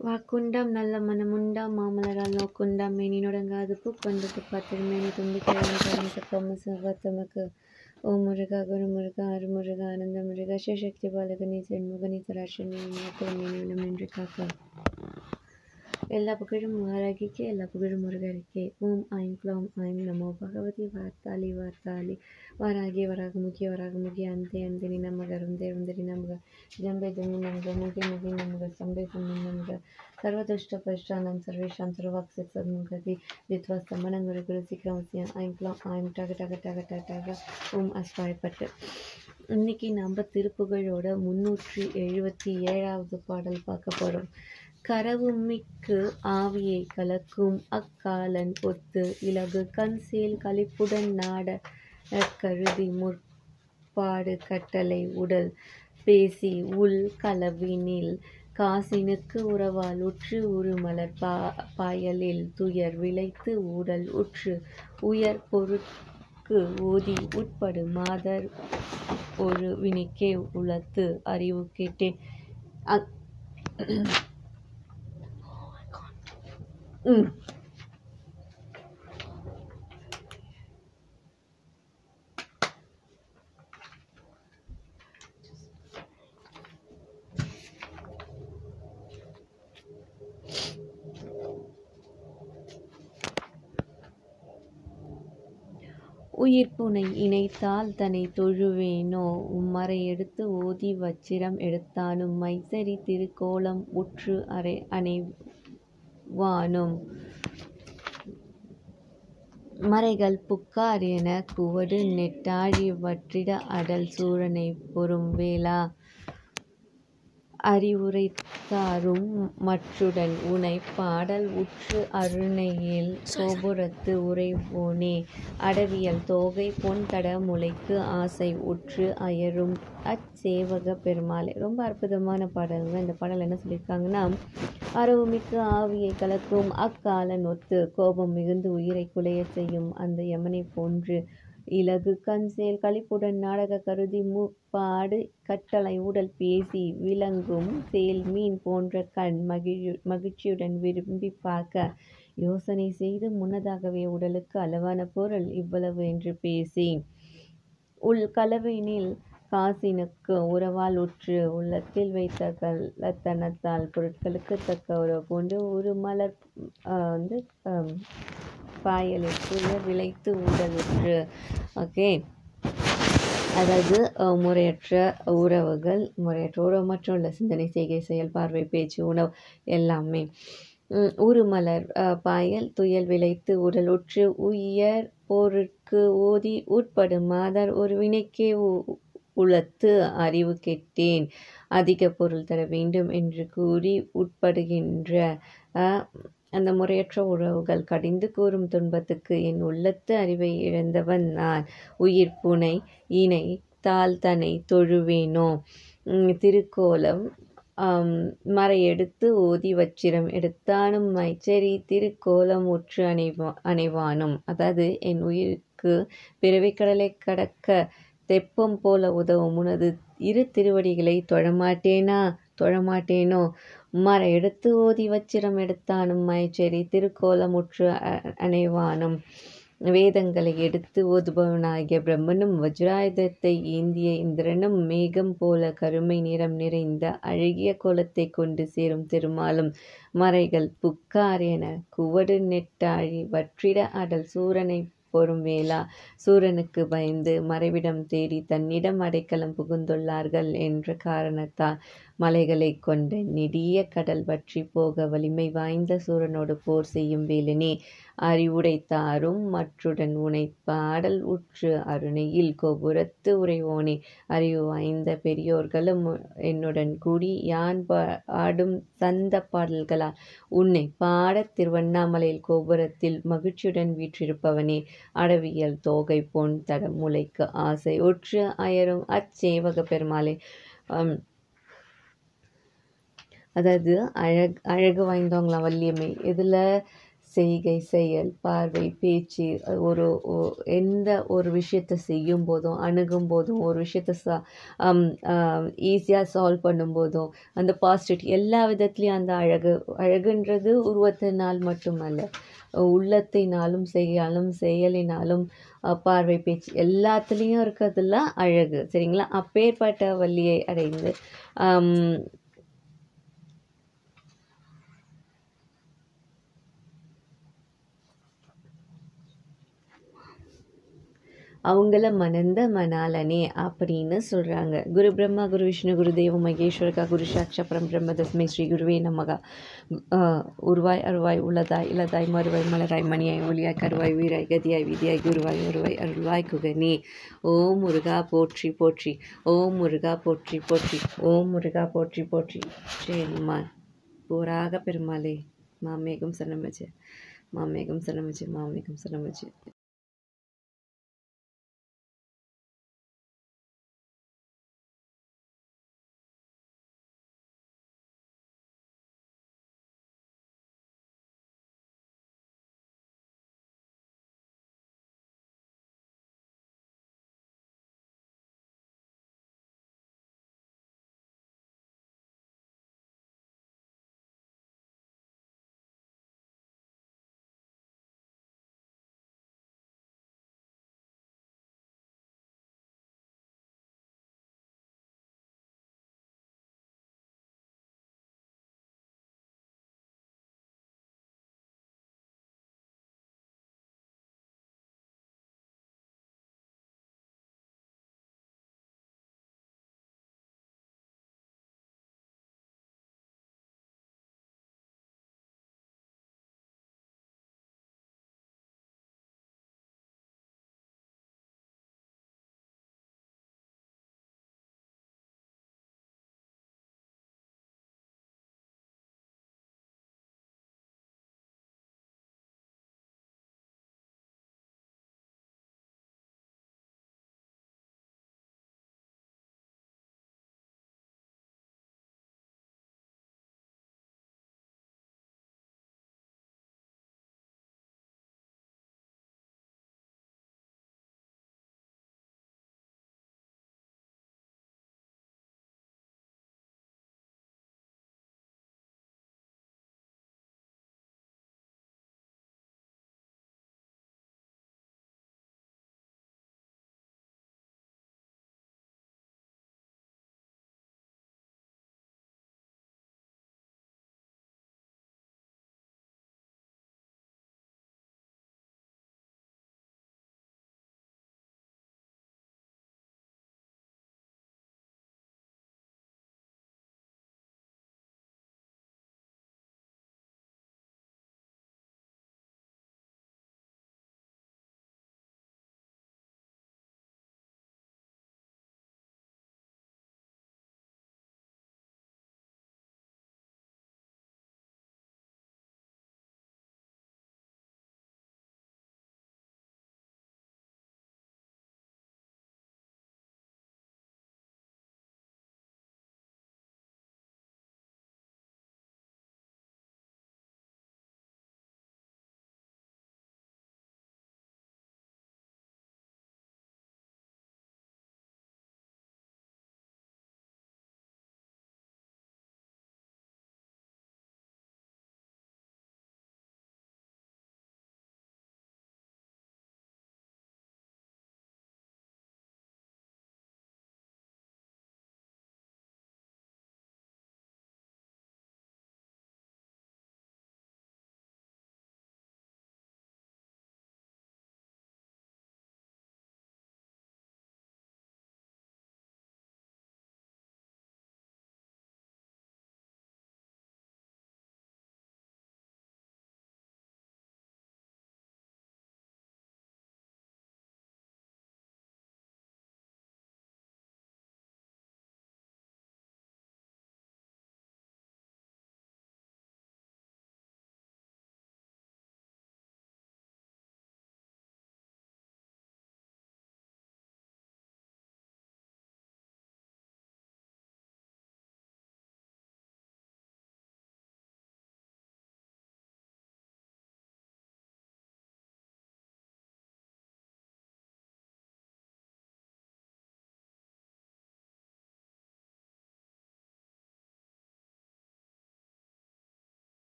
வாக்குண்டாம் நல்ல மனமுண்டாம் மாமலரால் நோக்குண்டாம் மேனி நொடங்காது பூக்கொண்டது பாத்திருமேனி தும்பிக்கையான் கருமிசக்கம்ம சிவத்தமக்கு ஓம் முருகா குரு முருகா அருமுருகா ஆனந்த முருகா சிவசக்தி பாலகனி செண்முகனி சராசனி மேனியிலும் நின்று காக்க எல்லா புகழும் வாராகிக்கே எல்லா புகழும் முருகருக்கே. ஓம் ஐம் க்ளௌம் ஐம் நமோ பகவதி வார்த்தாளி வார்த்தாளி வாராகி வராகமுகி அந்தே அந்தினி நமக ருந்தேரி நமக ஜம்பே துமி நமக முகி முகி நமக சம்பே துமி நமக சர்வதுஷ்ட பஷ்டானம் சர்வேஷாம் சர்வாக்சித் சர்முகதி தித்வா ஸ்தம்பனம் குரு குரு சீக்கிரம் ஐம் க்ளௌம் ஐம் டக டக டக டக டக ஓம் அஸ்வாயப்பட்டு. இன்னைக்கு நம்ம திருப்புகழோட 377வது பாடல் பார்க்க போறோம். கரவுமிக்கு ஆவியை கலக்கும் அக்காலன் ஒத்து இலகு கண்சேல் களிப்புடன் நாட கருதி முற்பாடு கட்டளை உடல் பேசி உள் களவினில் காசினுக்கு உறவால் உற்று உருமலர் பாயலில் துயர் விளைத்து ஊடல் உற்று உயர் பொருட்கு ஓதி உட்படு மாதர் ஒரு வினைக்கே உளத்து அறிவு கேட்டேன். உயிர்ப்புனை இணைத்தால் தன்னை தொழுவேனோ உம்மறை எடுத்து ஓதி வச்சிரம் எடுத்தானும் மைசரி திருக்கோலம் உற்று அணைவானும் மறைகள் புக்கார் என குவடு நெட்டாழி வற்றிட அடல் சூரனை பொறும் வேளா அறிவுரைத்தாரும் மற்றுடன் உனை பாடல் உற்று அருணையில் கோபுரத்து உறைவோனே அடவியல் தோகை பொன் தட முளைக்கு ஆசை உற்று அயரும் அச்சேவக பெருமாளே. ரொம்ப அற்புதமான பாடல்ங்க. இந்த பாடல் என்ன சொல்லியிருக்காங்கன்னா, அரவுமிக்கு ஆவியை கலக்கும் அக்காலன் ஒத்து கோபம் மிகுந்து உயிரை குலைய செய்யும் அந்த யமனை போன்று இலகு கண்சேல் களிப்புடன் நாடக கருதி முப்பாடு கட்டளை உடல் பேசி விளங்கும் சேல் மீன் போன்ற கண் மகிழ்ச்சியுடன் விரும்பி பார்க்க யோசனை செய்து முன்னதாகவே உடலுக்கு அளவான பொருள் இவ்வளவு என்று பேசி உள் களவினில் காசினுக்கு உறவால் உற்று உள்ளத்தில் வைத்த கள்ளத்தனத்தால் பொருட்களுக்கு தக்க உறவு போன்று ஒரு மலர் பாயலுக்கு விளைத்து உடலுற்று. ஓகே, அதாவது முறையற்ற உறவு மற்றும் உள்ள சிந்தனை செய்கை செயல் பார்வை பேச்சு உணவு எல்லாமே ஒரு மலர் பாயல் துயல் விளைத்து உடல் உற்று உயர் போருக்கு ஓதி உட்படும் மாதர் ஒரு வினைக்கே உளத்து அறிவு கெட்டேன் அதிக பொருள் தர வேண்டும் என்று கூறி உட்படுகின்ற அந்த முறையற்ற உறவுகள் கடிந்து கூறும் துன்பத்துக்கு என் உள்ளத்து அறிவை இழந்தவன் நான். உயிர் புனை இணை தாள் தன்னை தொழுவேனோ திருக்கோலம் மறை எடுத்து ஓதி வச்சிரம் எடுத்தானும் மைச்சரி திருக்கோலம் உற்று அணைவானும். அதாவது என் உயிருக்கு பிறவிக்கடலை கடக்க தெப்பம் போல உதவும் உனது இரு திருவடிகளை தொழமாட்டேனோ மறை எடுத்து ஓதி வச்சிரம் எடுத்தானும் மைச்சேரி திருக்கோலம் உற்று அணைவானும். வேதங்களை எடுத்து ஓதுபவனாகிய பிரம்மனும் வஜ்ராயுதத்தை ஏந்திய இந்திரனும் மேகம் போல கருமை நிறம் நிறைந்த அழகிய கோலத்தை கொண்டு சேரும் திருமாலும் மறைகள் புக்கார் என குவடு நெட்டாழி வற்றிட அடல் சூரனை பொறும் வேளா சூரனுக்கு பயந்து மறைவிடம் தேடி தன்னிடம் அடைக்கலம் புகுந்துள்ளார்கள் என்ற காரணத்தால் மலைகளை கொண்ட நெடிய கடல் வற்றி போக வலிமை வாய்ந்த சூரனோடு போர் செய்யும் வேலனே அறிவுடைத்தாரும் மற்றுடன் உனை பாடல் உற்று அருணையில் கோபுரத்து உறைவோனே அறிவு வாய்ந்த பெரியோர்களும் என்னுடன் கூடி யான் பாடும் சந்த பாடல்களால் உன்னை பாட திருவண்ணாமலையில் கோபுரத்தில் மகிழ்ச்சியுடன் வீற்றிருப்பவனே அடவியல் தோகை பொன் தட முளைக்கு ஆசை உற்று அயரும் அச்சேவக பெருமாளே. அதாவது அழகு வாய்ந்தவங்களாம் வள்ளியம்மை. இதில் செய்கை, செயல், பார்வை, பேச்சு எந்த ஒரு விஷயத்தை செய்யும் போதும், அணுகும் போதும், ஒரு விஷயத்தை ஈஸியாக சால்வ் பண்ணும்போதும், அந்த பாசிட்டிவிட்டி எல்லா விதத்துலேயும் அந்த அழகுன்றது உருவத்தினால் மட்டுமல்ல, உள்ளத்தினாலும் செயலினாலும் பார்வை, பேச்சு எல்லாத்துலேயும் இருக்கிறதுலாம் அழகு. சரிங்களா? அப்பேற்பட்ட வள்ளியை அடைந்து அவங்கள மணந்த மணாலனே அப்படின்னு சொல்கிறாங்க. குரு பிரம்மா, குரு விஷ்ணு, குரு தேவ மகேஸ்வரகா, குரு சாட்சா பரம்பிரம்ம தஸ்மை ஸ்ரீ குருவே நமகா. உருவாய் அருவாய் உள்ளதாய் இலதாய் மறுவாய் மலராய் மணியாய் ஒளியாய் கருவாய் உயிராய் கதியாய் விதியாய் குருவாய் வருவாய் அருள்வாய் குகனே. ஓம் முருகா போற்றி போற்றி, ஓம் முருகா போற்றி போற்றி, ஓம் முருகா போற்றி போற்றி. ஜெயமான் போராக பெருமாளே மாமேகம் சரணமச்சு, மாமேகம் சரணமச்சு, மாமேகம் சரணமச்சு.